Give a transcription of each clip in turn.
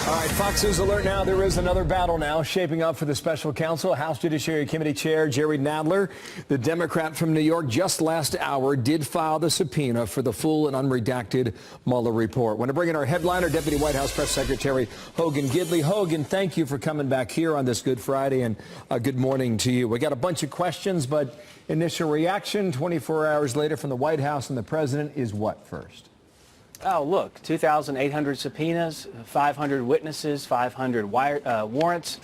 All right, Fox News alert now. There is another battle now shaping up for the special counsel. House Judiciary Committee Chair Jerry Nadler, the Democrat from New York, just last hour did file the subpoena for the full and unredacted Mueller report. Want to bring in our headliner, Deputy White House Press Secretary Hogan Gidley. Hogan, thank you for coming back here on this Good Friday, and good morning to you. We got a bunch of questions, but initial reaction 24 hours later from the White House and the president is what first? Oh, look, 2,800 subpoenas, 500 witnesses, 500 warrants,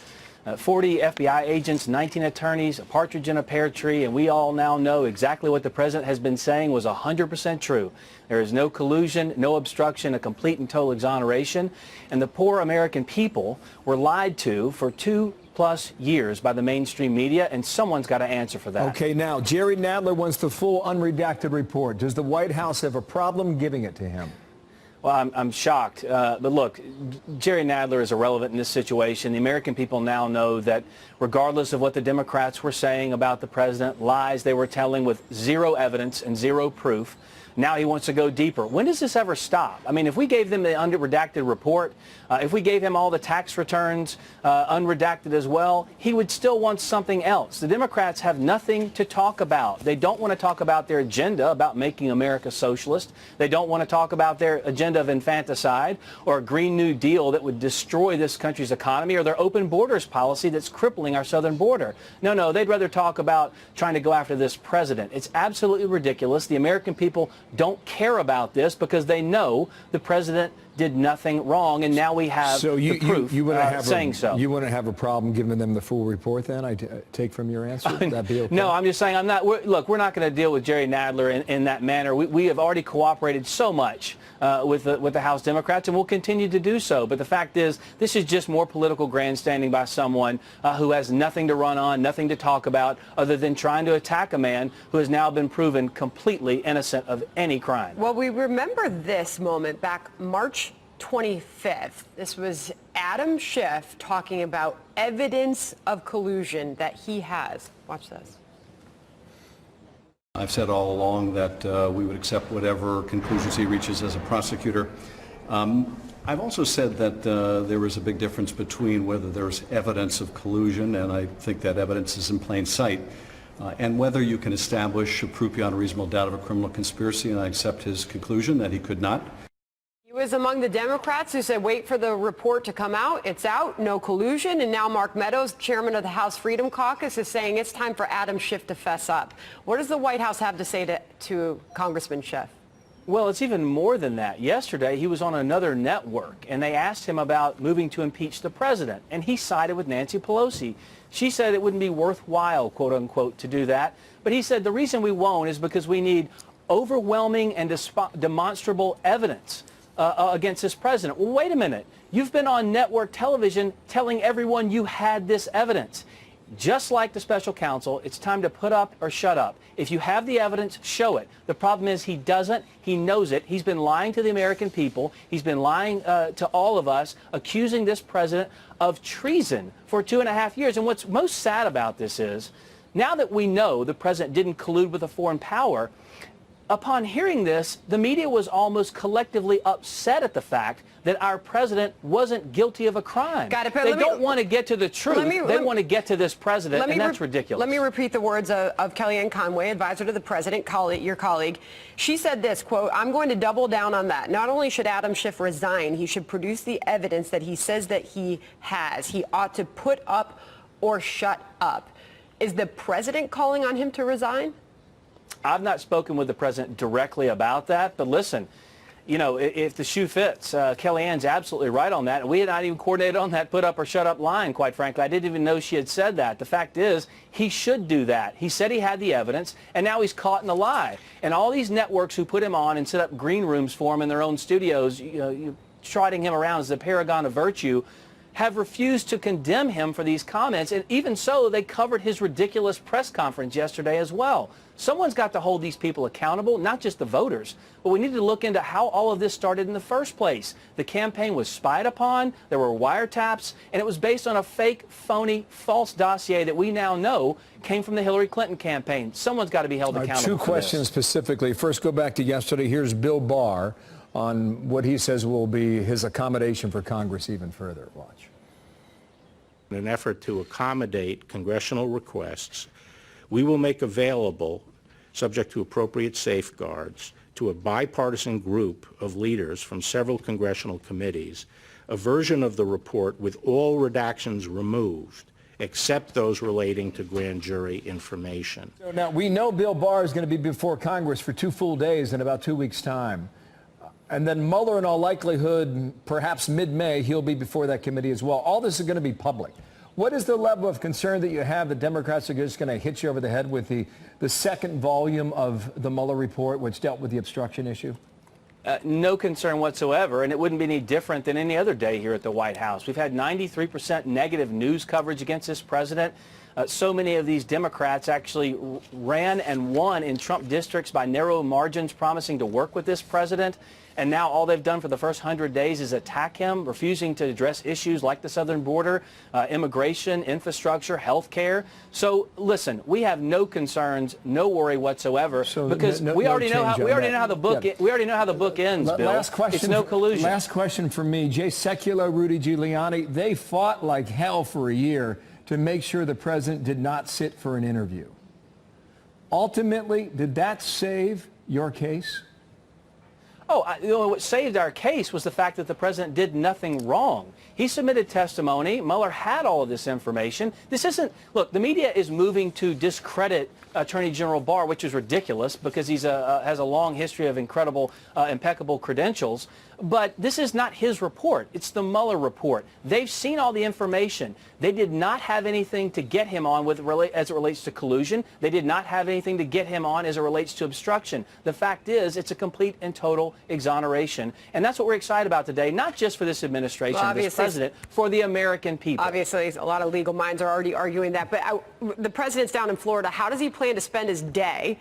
40 FBI agents, 19 attorneys, a partridge in a pear tree, and we all now know exactly what the president has been saying was 100% true. There is no collusion, no obstruction, a complete and total exoneration, and the poor American people were lied to for 2+ years by the mainstream media, and someone's got to answer for that. Okay, now, Jerry Nadler wants the full unredacted report. Does the White House have a problem giving it to him? Well, I'm shocked. But look, Jerry Nadler is irrelevant in this situation. The American people now know that regardless of what the Democrats were saying about the president, lies they were telling with zero evidence and zero proof, now he wants to go deeper. When does this ever stop? I mean, if we gave them the unredacted report, if we gave him all the tax returns unredacted as well, he would still want something else. The Democrats have nothing to talk about. They don't want to talk about their agenda about making America socialist. They don't want to talk about their agenda of infanticide or a Green New Deal that would destroy this country's economy or their open borders policy that's crippling our southern border. No, they'd rather talk about trying to go after this president. It's absolutely ridiculous. The American people don't care about this because they know the president did nothing wrong, and now we have the proof saying so. You wouldn't have a problem giving them the full report then, I take from your answer? Would that be okay? No, I'm just saying look, we're not going to deal with Jerry Nadler in that manner. We have already cooperated so much with the House Democrats, and we'll continue to do so. But the fact is, this is just more political grandstanding by someone who has nothing to run on, nothing to talk about, other than trying to attack a man who has now been proven completely innocent of any crime. Well, we remember this moment back March 25th. This was Adam Schiff talking about evidence of collusion that he has. Watch this. I've said all along that we would accept whatever conclusions he reaches as a prosecutor. I've also said that there is a big difference between whether there's evidence of collusion, and I think that evidence is in plain sight, and whether you can establish a proof beyond a reasonable doubt of a criminal conspiracy, and I accept his conclusion that he could not. He was among the Democrats who said, wait for the report to come out. It's out, no collusion. And now Mark Meadows, chairman of the House Freedom Caucus, is saying it's time for Adam Schiff to fess up. What does the White House have to say to Congressman Schiff? Well, it's even more than that. Yesterday, he was on another network, and they asked him about moving to impeach the president, and he sided with Nancy Pelosi. She said it wouldn't be worthwhile, quote unquote, to do that. But he said the reason we won't is because we need overwhelming and demonstrable evidence against this president. Well, wait a minute. You've been on network television telling everyone you had this evidence. Just like the special counsel, it's time to put up or shut up. If you have the evidence, show it. The problem is he doesn't. He knows it. He's been lying to the American people. He's been lying to all of us, accusing this president of treason for 2.5 years. And what's most sad about this is, now that we know the president didn't collude with a foreign power, upon hearing this, the media was almost collectively upset at the fact that our president wasn't guilty of a crime. Got it, they don't want to get to the truth. They want to get to this president, and that's ridiculous. Let me repeat the words of Kellyanne Conway, advisor to the president, your colleague. She said this, quote, I'm going to double down on that. Not only should Adam Schiff resign, he should produce the evidence that he says that he has. He ought to put up or shut up. Is the president calling on him to resign? I've not spoken with the president directly about that, but listen, you know, if the shoe fits, Kellyanne's absolutely right on that. And we had not even coordinated on that put up or shut up line, quite frankly. I didn't even know she had said that. The fact is, he should do that. He said he had the evidence, and now he's caught in a lie. And all these networks who put him on and set up green rooms for him in their own studios, trotting him around as the paragon of virtue, have refused to condemn him for these comments. And even so, they covered his ridiculous press conference yesterday as well. Someone's got to hold these people accountable, not just the voters. But we need to look into how all of this started in the first place. The campaign was spied upon, there were wiretaps, and it was based on a fake, phony, false dossier that we now know came from the Hillary Clinton campaign. Someone's got to be held accountable. Two questions specifically. First, go back to yesterday. Here's Bill Barr on what he says will be his accommodation for Congress even further. Watch. In an effort to accommodate congressional requests, we will make available, subject to appropriate safeguards, to a bipartisan group of leaders from several congressional committees, a version of the report with all redactions removed, except those relating to grand jury information. So now we know Bill Barr is going to be before Congress for 2 full days in about 2 weeks' time. And then Mueller, in all likelihood, perhaps mid-May, he'll be before that committee as well. All this is going to be public. What is the level of concern that you have that Democrats are just going to hit you over the head with the second volume of the Mueller report, which dealt with the obstruction issue? No concern whatsoever, and it wouldn't be any different than any other day here at the White House. We've had 93% negative news coverage against this president. So many of these Democrats actually ran and won in Trump districts by narrow margins, promising to work with this president. And now all they've done for the first 100 days is attack him, refusing to address issues like the southern border, immigration, infrastructure, health care. So listen, we have no concerns, no worry whatsoever, because we already know how the book ends. Bill. Last question. It's no collusion. Last question for me. Jay Sekulow, Rudy Giuliani, they fought like hell for a year to make sure the president did not sit for an interview. Ultimately, did that save your case? What saved our case was the fact that the president did nothing wrong. He submitted testimony. Mueller had all of this information. This isn't, look, the media is moving to discredit Attorney General Barr, which is ridiculous because he has a long history of incredible, impeccable credentials. But this is not his report. It's the Mueller report. They've seen all the information. They did not have anything to get him on as it relates to collusion. They did not have anything to get him on as it relates to obstruction. The fact is, it's a complete and total exoneration. And that's what we're excited about today, not just for this administration, this president, for the American people. Obviously, a lot of legal minds are already arguing that. But the president's down in Florida. How does he plan to spend his day?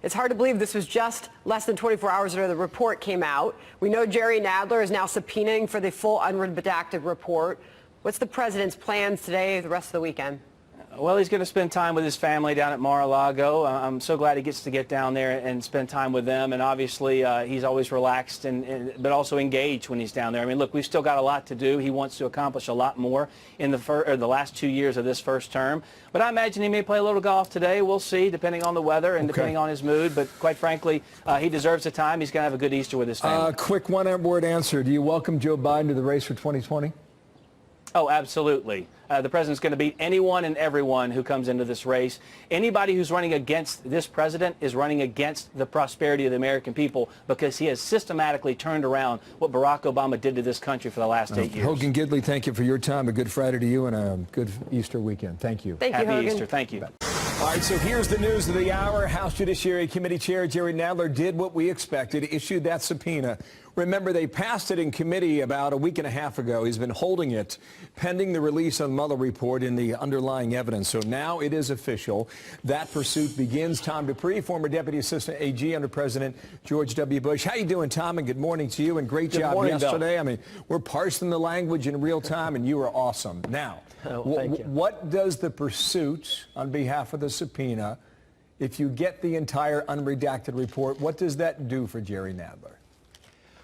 It's hard to believe this was just less than 24 hours after the report came out. We know Jerry Nadler is now subpoenaing for the full unredacted report. What's the president's plans today, the rest of the weekend? Well, he's going to spend time with his family down at Mar-a-Lago. I'm so glad he gets to get down there and spend time with them. And obviously, he's always relaxed but also engaged when he's down there. I mean, look, we've still got a lot to do. He wants to accomplish a lot more in the last 2 years of this first term. But I imagine he may play a little golf today. We'll see, depending on the weather and depending on his mood. But quite frankly, he deserves the time. He's going to have a good Easter with his family. Quick one-word answer. Do you welcome Joe Biden to the race for 2020? Oh, absolutely. The president's going to beat anyone and everyone who comes into this race. Anybody who's running against this president is running against the prosperity of the American people because he has systematically turned around what Barack Obama did to this country for the last 8 years. Hogan Gidley, thank you for your time. A good Friday to you and a good Easter weekend. Thank you. Thank you, Hogan. Happy Easter. Thank you. All right, so here's the news of the hour. House Judiciary Committee Chair Jerry Nadler did what we expected, issued that subpoena. Remember, they passed it in committee about a week and a half ago. He's been holding it pending the release of the Mueller report and the underlying evidence. So now it is official. That pursuit begins. Tom Dupree, former Deputy Assistant AG under President George W. Bush. How you doing, Tom? And good morning to you. And great job yesterday. Bill. I mean, we're parsing the language in real time, and you were awesome. Now, what does the pursuit on behalf of the subpoena, if you get the entire unredacted report, what does that do for Jerry Nadler?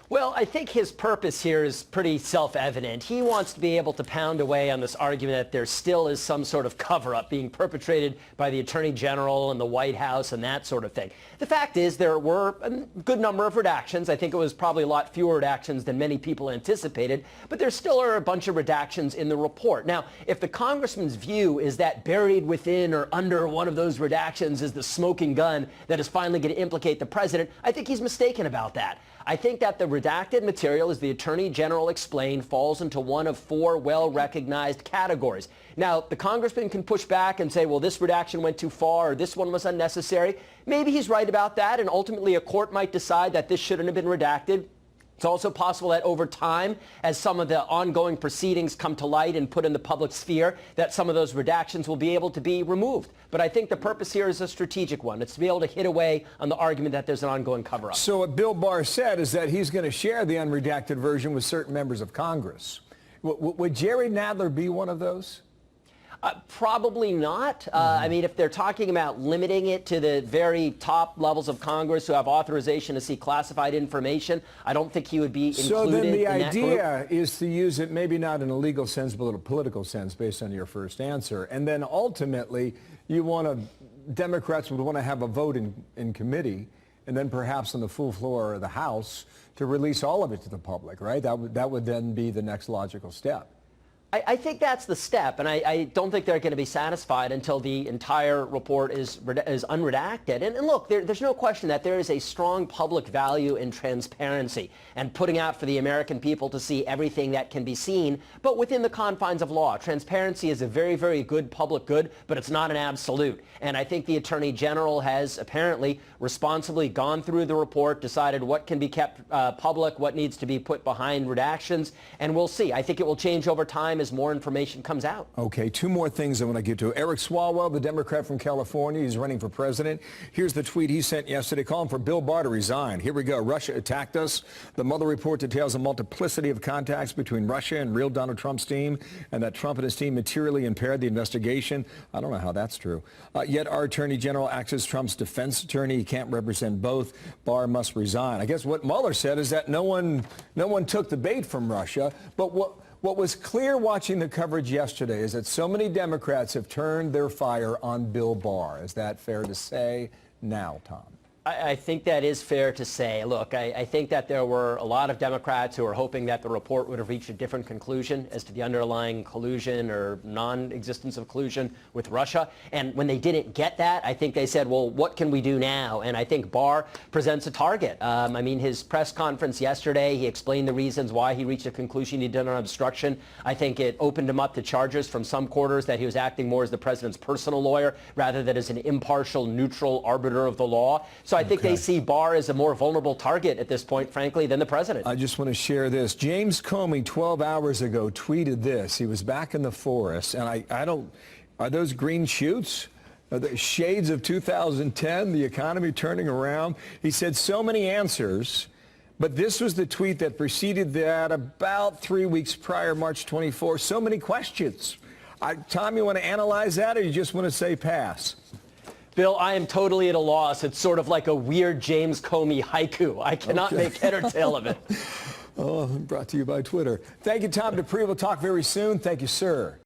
Well, I think his purpose here is pretty self-evident. He wants to be able to pound away on this argument that there still is some sort of cover-up being perpetrated by the Attorney General and the White House and that sort of thing. The fact is there were a good number of redactions. I think it was probably a lot fewer redactions than many people anticipated, but there still are a bunch of redactions in the report. Now, if the congressman's view is that buried within or under one of those redactions is the smoking gun that is finally going to implicate the president, I think he's mistaken about that. I think that the redacted material, as the Attorney General explained, falls into one of four well-recognized categories. Now, the congressman can push back and say, well, this redaction went too far or this one was unnecessary. Maybe he's right about that, and ultimately a court might decide that this shouldn't have been redacted. It's also possible that over time, as some of the ongoing proceedings come to light and put in the public sphere, that some of those redactions will be able to be removed. But I think the purpose here is a strategic one. It's to be able to hit away on the argument that there's an ongoing cover-up. So what Bill Barr said is that he's going to share the unredacted version with certain members of Congress. Would Jerry Nadler be one of those? Probably not. I mean, if they're talking about limiting it to the very top levels of Congress who have authorization to see classified information, I don't think he would be included So then the in that idea is to use it maybe not in a legal sense, but in a political sense based on your first answer. And then ultimately, Democrats would want to have a vote in committee and then perhaps on the full floor of the House to release all of it to the public, right? That would then be the next logical step. I think that's the step, and I don't think they're going to be satisfied until the entire report is unredacted. And look, there's no question that there is a strong public value in transparency and putting out for the American people to see everything that can be seen, but within the confines of law. Transparency is a very, very good public good, but it's not an absolute. And I think the Attorney General has apparently responsibly gone through the report, decided what can be kept public, what needs to be put behind redactions, and we'll see. I think it will change over time as more information comes out. Okay, two more things I want to get to. Eric Swalwell, the Democrat from California, he's running for president. Here's the tweet he sent yesterday calling for Bill Barr to resign. Here we go. Russia attacked us. The Mueller report details a multiplicity of contacts between Russia and real Donald Trump's team, and that Trump and his team materially impaired the investigation. I don't know how that's true. Yet our Attorney General acts as Trump's defense attorney. He can't represent both. Barr must resign. I guess what Mueller said is that no one took the bait from Russia, but what was clear watching the coverage yesterday is that so many Democrats have turned their fire on Bill Barr. Is that fair to say now, Tom? I think that is fair to say. Look, I think that there were a lot of Democrats who were hoping that the report would have reached a different conclusion as to the underlying collusion or non-existence of collusion with Russia. And when they didn't get that, I think they said, well, what can we do now? And I think Barr presents a target. I mean, his press conference yesterday, he explained the reasons why he reached a conclusion he'd done on obstruction. I think it opened him up to charges from some quarters that he was acting more as the president's personal lawyer rather than as an impartial, neutral arbiter of the law. So I think they see Barr as a more vulnerable target at this point, frankly, than the president. I just want to share this. James Comey 12 hours ago tweeted this. He was back in the forest, and are those green shoots? Are the shades of 2010, the economy turning around? He said so many answers, but this was the tweet that preceded that about 3 weeks prior, March 24. So many questions. Tom, you want to analyze that, or you just want to say pass? Bill, I am totally at a loss. It's sort of like a weird James Comey haiku. I cannot make head or tail of it. Oh, brought to you by Twitter. Thank you, Tom Dupree. We'll talk very soon. Thank you, sir.